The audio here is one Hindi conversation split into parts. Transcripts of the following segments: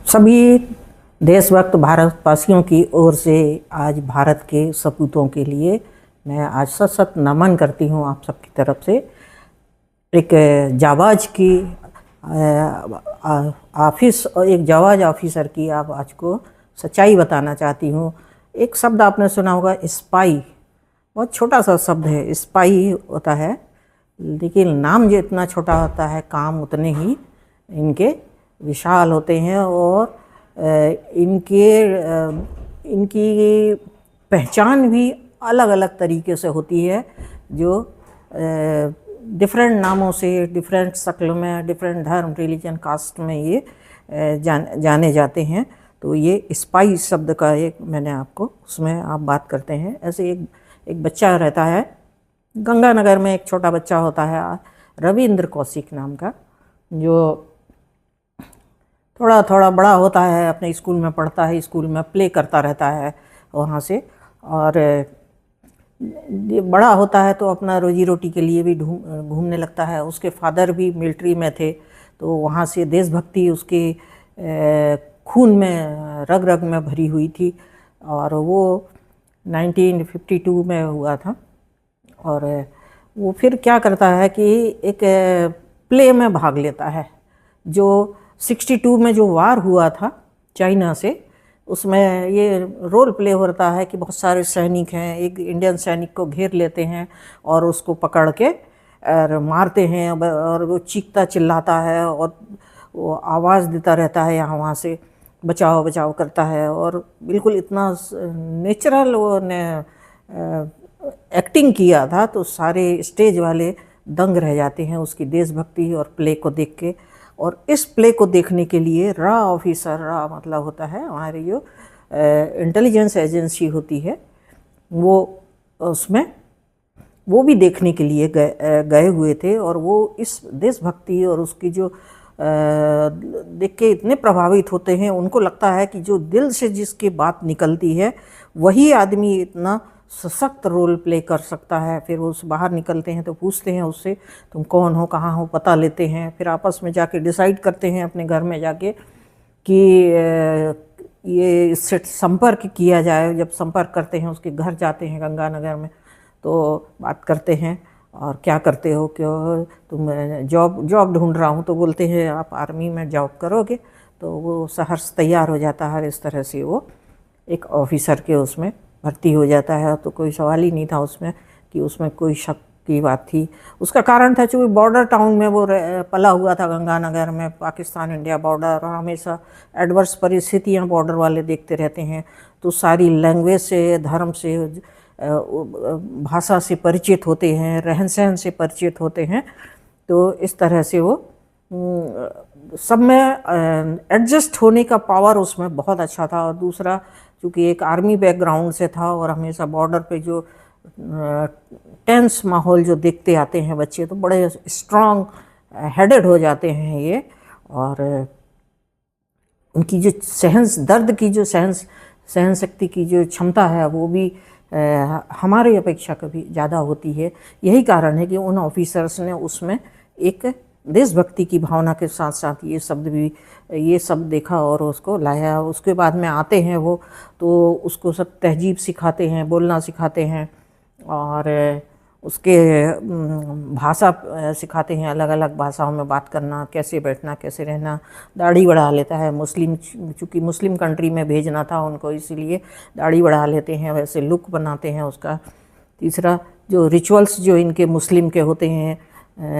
सभी देशभक्त भारतवासियों की ओर से आज भारत के सपूतों के लिए मैं आज सत सत नमन करती हूँ आप सबकी तरफ से। एक जाबाज की ऑफिस और एक जाबाज ऑफिसर की आप आज को सच्चाई बताना चाहती हूँ। एक शब्द आपने सुना होगा स्पाई, बहुत छोटा सा शब्द है, स्पाई होता है, लेकिन नाम जो इतना छोटा होता है काम उतने ही इनके विशाल होते हैं और इनकी पहचान भी अलग अलग तरीके से होती है, जो डिफरेंट नामों से, डिफरेंट शक्ल में, डिफरेंट धर्म, रिलीजन, कास्ट में ये जाने जाते हैं। तो ये स्पाई शब्द का एक मैंने आपको उसमें आप बात करते हैं। ऐसे एक बच्चा रहता है गंगानगर में, एक छोटा बच्चा होता है रविंद्र कौशिक नाम का, जो थोड़ा थोड़ा बड़ा होता है, अपने स्कूल में पढ़ता है, स्कूल में प्ले करता रहता है वहाँ से, और बड़ा होता है तो अपना रोजी रोटी के लिए भी घूमने लगता है। उसके फादर भी मिलिट्री में थे, तो वहाँ से देशभक्ति उसके खून में, रग रग में भरी हुई थी, और वो 1952 में हुआ था। और वो फिर क्या करता है कि एक प्ले में भाग लेता है, जो 62 में जो वार हुआ था चाइना से, उसमें ये रोल प्ले होता है कि बहुत सारे सैनिक हैं, एक इंडियन सैनिक को घेर लेते हैं और उसको पकड़ के और मारते हैं, और वो चीखता चिल्लाता है और वो आवाज़ देता रहता है, यहाँ वहाँ से बचाओ बचाओ करता है, और बिल्कुल इतना नेचुरल वो ने एक्टिंग किया था, तो सारे स्टेज वाले दंग रह जाते हैं उसकी देशभक्ति और प्ले को देख के। और इस प्ले को देखने के लिए रा ऑफिसर, रा मतलब होता है हमारी जो इंटेलिजेंस एजेंसी होती है, वो उसमें वो भी देखने के लिए गए हुए थे। और वो इस देशभक्ति और उसकी जो देख के इतने प्रभावित होते हैं, उनको लगता है कि जो दिल से जिसकी बात निकलती है वही आदमी इतना सशक्त रोल प्ले कर सकता है। फिर वो बाहर निकलते हैं तो पूछते हैं उससे, तुम कौन हो, कहाँ हो, पता लेते हैं, फिर आपस में जाके डिसाइड करते हैं अपने घर में जाके कि ये इससे संपर्क किया जाए। जब संपर्क करते हैं, उसके घर जाते हैं गंगानगर में, तो बात करते हैं, और क्या करते हो, क्यों तुम जॉब ढूंढ रहा हूँ, तो बोलते हैं आप आर्मी में जॉब करोगे, तो वो सहर्ष तैयार हो जाता है। इस तरह से वो एक ऑफिसर के उसमें भर्ती हो जाता है। तो कोई सवाल ही नहीं था उसमें कि उसमें कोई शक की बात थी। उसका कारण था चूँकि बॉर्डर टाउन में वो पला हुआ था, गंगानगर में, पाकिस्तान इंडिया बॉर्डर, और हमेशा एडवर्स परिस्थितियाँ बॉर्डर वाले देखते रहते हैं, तो सारी लैंग्वेज से, धर्म से, भाषा से परिचित होते हैं, रहन सहन से परिचित होते हैं। तो इस तरह से वो सब में एडजस्ट होने का पावर उसमें बहुत अच्छा था। और दूसरा, चूँकि एक आर्मी बैकग्राउंड से था और हमेशा बॉर्डर पे जो टेंस माहौल जो देखते आते हैं बच्चे, तो बड़े स्ट्रांग हेडेड हो जाते हैं ये, और उनकी जो दर्द की जो सहन शक्ति की जो क्षमता है वो भी हमारी अपेक्षा कभी ज़्यादा होती है। यही कारण है कि उन ऑफिसर्स ने उसमें एक देशभक्ति की भावना के साथ साथ ये शब्द देखा और उसको लाया। उसके बाद में आते हैं वो, तो उसको सब तहजीब सिखाते हैं, बोलना सिखाते हैं, और उसके भाषा सिखाते हैं, अलग अलग भाषाओं में बात करना, कैसे बैठना, कैसे रहना। दाढ़ी बढ़ा लेता है, चूँकि मुस्लिम कंट्री में भेजना था उनको, इसीलिए दाढ़ी बढ़ा लेते हैं, वैसे लुक बनाते हैं उसका। तीसरा, जो रिचुअल्स जो इनके मुस्लिम के होते हैं,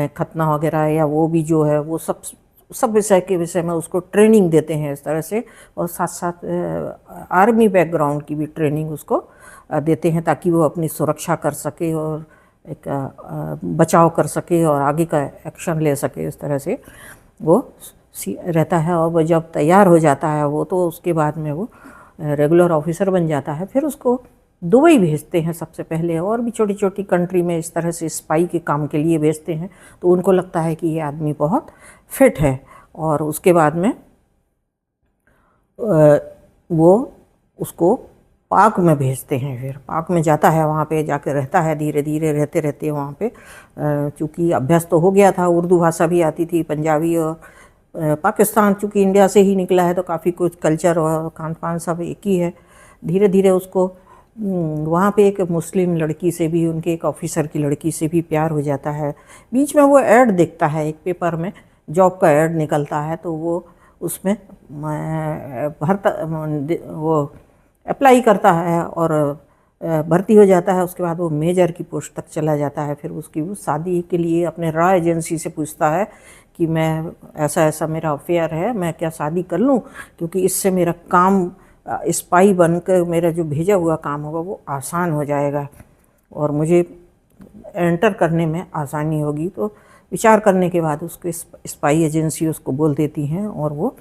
खतना वगैरह, या वो भी जो है वो सब विषय के विषय में उसको ट्रेनिंग देते हैं इस तरह से। और साथ साथ आर्मी बैकग्राउंड की भी ट्रेनिंग उसको देते हैं, ताकि वो अपनी सुरक्षा कर सके और एक बचाव कर सके और आगे का एक्शन ले सके। इस तरह से वो रहता है। और वो जब तैयार हो जाता है वो, तो उसके बाद में वो रेगुलर ऑफिसर बन जाता है। फिर उसको दुबई भेजते हैं सबसे पहले, और भी छोटी छोटी कंट्री में इस तरह से स्पाई के काम के लिए भेजते हैं। तो उनको लगता है कि ये आदमी बहुत फिट है, और उसके बाद में वो उसको पाक में भेजते हैं। फिर पाक में जाता है, वहाँ पे जाकर रहता है, धीरे धीरे रहते रहते वहाँ पे, चूँकि अभ्यास तो हो गया था, उर्दू भाषा भी आती थी, पंजाबी और पाकिस्तान चूँकि इंडिया से ही निकला है तो काफ़ी कुछ कल्चर और खान पान सब एक ही है। धीरे धीरे उसको वहाँ पे एक मुस्लिम लड़की से भी, उनके एक ऑफिसर की लड़की से भी प्यार हो जाता है। बीच में वो ऐड देखता है, एक पेपर में जॉब का ऐड निकलता है, तो वो उसमें भरता वो अप्लाई करता है और भर्ती हो जाता है। उसके बाद वो मेजर की पोस्ट तक चला जाता है। फिर उसकी वो शादी के लिए अपने रॉ एजेंसी से पूछता है कि मैं ऐसा ऐसा मेरा अफेयर है, मैं क्या शादी कर लूँ, क्योंकि इससे मेरा काम स्पाई बनकर मेरा जो भेजा हुआ काम होगा वो आसान हो जाएगा और मुझे एंटर करने में आसानी होगी। तो विचार करने के बाद उसको स्पाई एजेंसी उसको बोल देती हैं और वो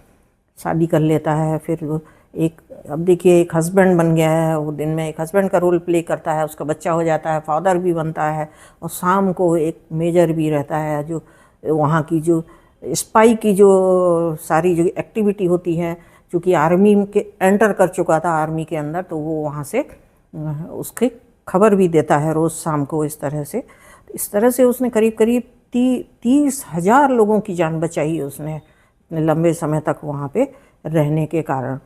शादी कर लेता है। फिर वो अब देखिए एक हस्बैंड बन गया है, वो दिन में एक हस्बैंड का रोल प्ले करता है, उसका बच्चा हो जाता है, फादर भी बनता है और शाम को एक मेजर भी रहता है जो वहाँ की जो स्पाई की जो सारी जो एक्टिविटी होती है, चूँकि आर्मी के एंटर कर चुका था आर्मी के अंदर, तो वो वहाँ से उसकी खबर भी देता है रोज़ शाम को। इस तरह से उसने करीब करीब 30,000 लोगों की जान बचाई उसने इतने लंबे समय तक वहाँ पे रहने के कारण।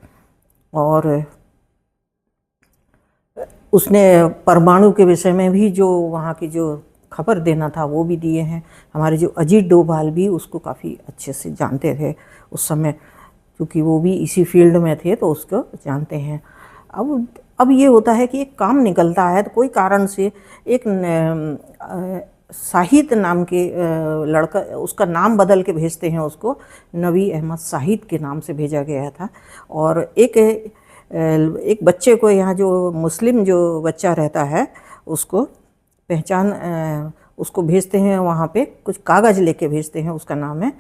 और उसने परमाणु के विषय में भी जो वहाँ की जो खबर देना था वो भी दिए हैं। हमारे जो अजीत डोभाल भी उसको काफ़ी अच्छे से जानते थे उस समय, क्योंकि वो भी इसी फील्ड में थे तो उसको जानते हैं। अब ये होता है कि एक काम निकलता है तो कोई कारण से एक शाहिद नाम के लड़का, उसका नाम बदल के भेजते हैं उसको, नबी अहमद शाहिद के नाम से भेजा गया था। और एक बच्चे को यहाँ जो मुस्लिम जो बच्चा रहता है उसको उसको भेजते हैं, वहाँ पे कुछ कागज़ लेके भेजते हैं, उसका नाम है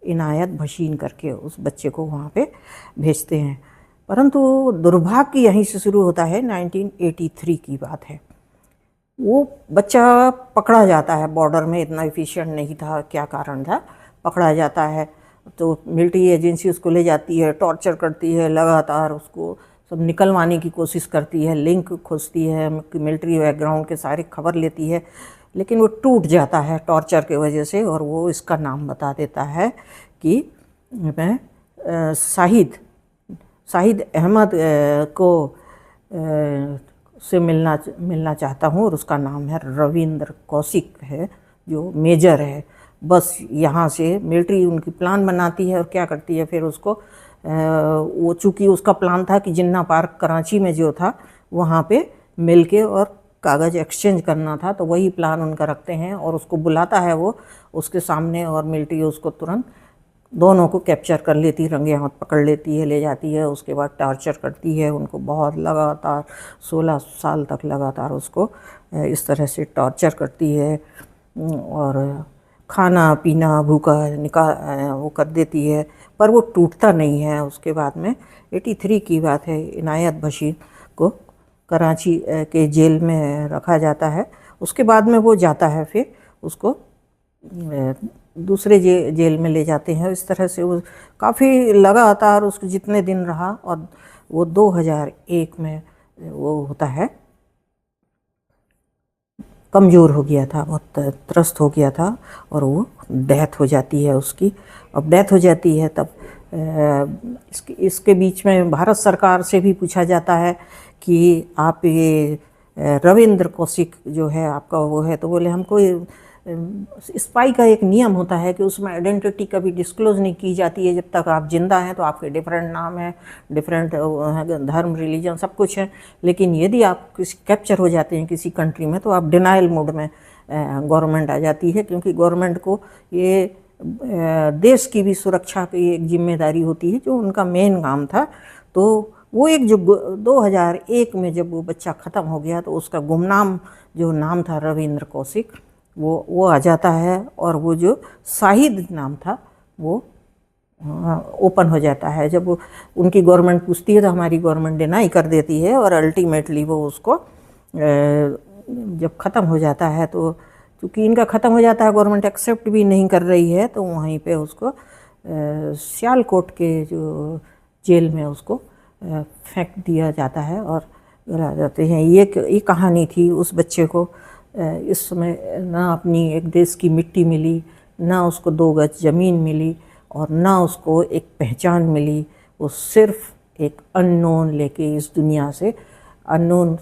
इनायत भशीन करके, उस बच्चे को वहाँ पे भेजते हैं। परंतु दुर्भाग्य यहीं से शुरू होता है। 1983 की बात है। वो बच्चा पकड़ा जाता है बॉर्डर में, इतना एफिशिएंट नहीं था, क्या कारण था, पकड़ा जाता है। तो मिलिट्री एजेंसी उसको ले जाती है, टॉर्चर करती है, लगातार उसको सब निकलवाने की कोशिश करती है, लिंक खोजती है, मिलिट्री बैकग्राउंड के सारे खबर लेती है, लेकिन वो टूट जाता है टॉर्चर के वजह से। और वो इसका नाम बता देता है कि मैं शाहिद अहमद को से मिलना चाहता हूँ, और उसका नाम है रविंद्र कौशिक है, जो मेजर है। बस यहाँ से मिलिट्री उनकी प्लान बनाती है और क्या करती है, फिर उसको वो चूँकि उसका प्लान था कि जिन्ना पार्क कराची में जो था वहाँ पे मिल के और कागज़ एक्सचेंज करना था, तो वही प्लान उनका रखते हैं और उसको बुलाता है वो उसके सामने, और मिलिट्री उसको तुरंत दोनों को कैप्चर कर लेती, रंगे हाथ पकड़ लेती है, ले जाती है। उसके बाद टॉर्चर करती है उनको बहुत, लगातार 16 साल तक लगातार उसको इस तरह से टॉर्चर करती है और खाना पीना भूखा वो कर देती है, पर वो टूटता नहीं है। उसके बाद में 83 की बात है, इनायत भशीन को कराची के जेल में रखा जाता है। उसके बाद में वो जाता है, फिर उसको दूसरे जेल में ले जाते हैं। इस तरह से वो काफ़ी लगातार उसको जितने दिन रहा, और वो 2001 में वो होता है कमज़ोर हो गया था, बहुत त्रस्त हो गया था, और वो डेथ हो जाती है उसकी। अब डेथ हो जाती है तब इसके बीच में भारत सरकार से भी पूछा जाता है कि आप ये रविंद्र कौशिक जो है आपका वो है, तो बोले हमको स्पाई का एक नियम होता है कि उसमें आइडेंटिटी कभी डिस्क्लोज़ नहीं की जाती है जब तक आप जिंदा हैं। तो आपके डिफरेंट नाम है, डिफरेंट धर्म, रिलीजन सब कुछ है, लेकिन यदि आप किसी कैप्चर हो जाते हैं किसी कंट्री में तो आप डिनाइल मोड में गवर्नमेंट आ जाती है, क्योंकि गवर्नमेंट को ये देश की भी सुरक्षा की एक जिम्मेदारी होती है जो उनका मेन काम था। तो वो एक जो 2001 में जब वो बच्चा ख़त्म हो गया तो उसका गुमनाम जो नाम था रविंद्र कौशिक, वो आ जाता है, और वो जो शाहिद नाम था वो ओपन हो जाता है। जब वो उनकी गवर्नमेंट पूछती है तो हमारी गवर्नमेंट डिनाई कर देती है, और अल्टीमेटली वो उसको जब ख़त्म हो जाता है, तो क्योंकि इनका ख़त्म हो जाता है, गवर्नमेंट एक्सेप्ट भी नहीं कर रही है, तो वहीं पे उसको सियालकोट के जो जेल में उसको फेंक दिया जाता है और गिरा जाते हैं। ये कहानी थी उस बच्चे को। इस समय ना अपनी एक देश की मिट्टी मिली, ना उसको 2 गज ज़मीन मिली, और ना उसको एक पहचान मिली। वो सिर्फ एक अननोन लेके इस दुनिया से अननोन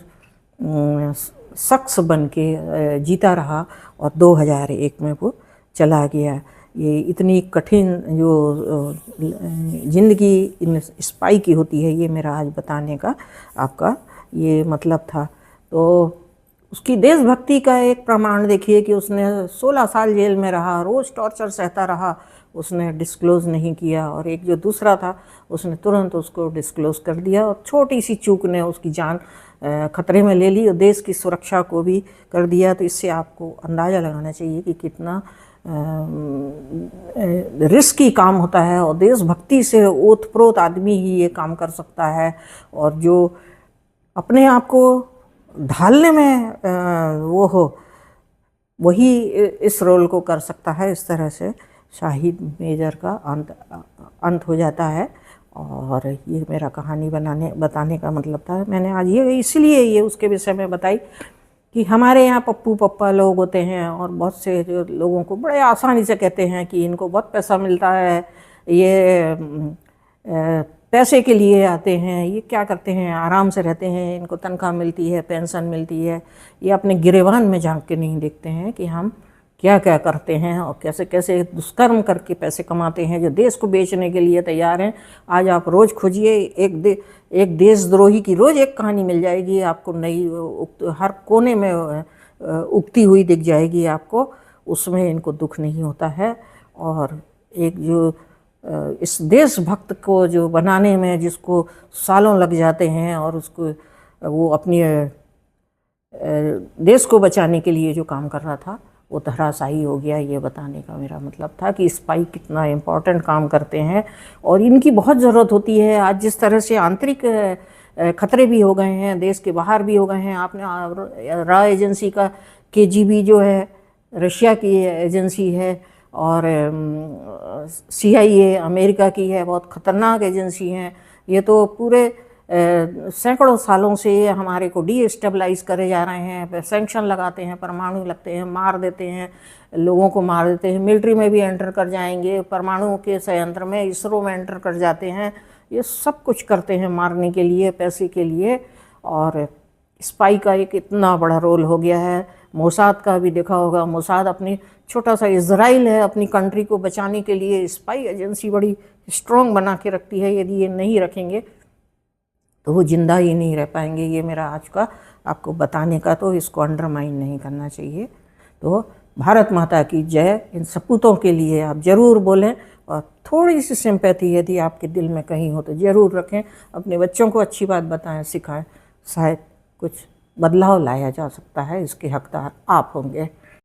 शख्स बन के जीता रहा और 2001 में वो चला गया। ये इतनी कठिन जो ज़िंदगी इन स्पाई की होती है, ये मेरा आज बताने का आपका ये मतलब था। तो उसकी देशभक्ति का एक प्रमाण देखिए कि उसने 16 साल जेल में रहा, रोज़ टॉर्चर सहता रहा, उसने डिस्क्लोज़ नहीं किया। और एक जो दूसरा था उसने तुरंत उसको डिस्क्लोज़ कर दिया और छोटी सी चूक ने उसकी जान खतरे में ले ली और देश की सुरक्षा को भी कर दिया। तो इससे आपको अंदाज़ा लगाना चाहिए कि कितना रिस्की काम होता है और देशभक्ति से ओतप्रोत आदमी ही ये काम कर सकता है। और जो अपने आप को ढालने में वो हो, वही इस रोल को कर सकता है। इस तरह से शाहिद मेजर का अंत हो जाता है। और ये मेरा कहानी बताने का मतलब था। मैंने आज ये इसलिए ये उसके विषय में बताई कि हमारे यहाँ पप्पू पप्पा लोग होते हैं और बहुत से जो लोगों को बड़े आसानी से कहते हैं कि इनको बहुत पैसा मिलता है, ये पैसे के लिए आते हैं, ये क्या करते हैं, आराम से रहते हैं, इनको तनख्वाह मिलती है, पेंशन मिलती है। ये अपने गिरेबान में झांक के नहीं देखते हैं कि हम क्या क्या करते हैं और कैसे कैसे दुष्कर्म करके पैसे कमाते हैं, जो देश को बेचने के लिए तैयार हैं। आज आप रोज़ खोजिए, एक देशद्रोही की रोज़ एक कहानी मिल जाएगी आपको, नई हर कोने में उगती हुई दिख जाएगी आपको। उसमें इनको दुख नहीं होता है। और एक जो इस देशभक्त को जो बनाने में जिसको सालों लग जाते हैं और उसको वो अपनी देश को बचाने के लिए जो काम कर रहा था वो धराशायी हो गया। ये बताने का मेरा मतलब था कि स्पाई कितना इम्पोर्टेंट काम करते हैं और इनकी बहुत ज़रूरत होती है। आज जिस तरह से आंतरिक खतरे भी हो गए हैं, देश के बाहर भी हो गए हैं। आपने रॉ एजेंसी का KGB जो है, रशिया की एजेंसी है, और CIA अमेरिका की है, बहुत ख़तरनाक एजेंसी हैं। ये तो पूरे सैकड़ों सालों से हमारे को डीस्टेबलाइज करे जा रहे हैं, सैंक्शन लगाते हैं, परमाणु लगते हैं, मार देते हैं, लोगों को मार देते हैं, मिलिट्री में भी एंटर कर जाएंगे, परमाणु के संयंत्र में, इसरो में एंटर कर जाते हैं। ये सब कुछ करते हैं मारने के लिए, पैसे के लिए। और स्पाई का एक इतना बड़ा रोल हो गया है। मोसाद का भी देखा होगा, मोसाद अपनी छोटा सा इजराइल है, अपनी कंट्री को बचाने के लिए स्पाई एजेंसी बड़ी स्ट्रॉन्ग बना के रखती है। यदि ये नहीं रखेंगे तो वो जिंदा ही नहीं रह पाएंगे। ये मेरा आज का आपको बताने का, तो इसको अंडरमाइन नहीं करना चाहिए। तो भारत माता की जय। इन सपूतों के लिए आप ज़रूर बोलें और थोड़ी सी सिंपैथी यदि आपके दिल में कहीं हो तो ज़रूर रखें। अपने बच्चों को अच्छी बात बताएं, सिखाएं, शायद कुछ बदलाव लाया जा सकता है। इसके हकदार आप होंगे।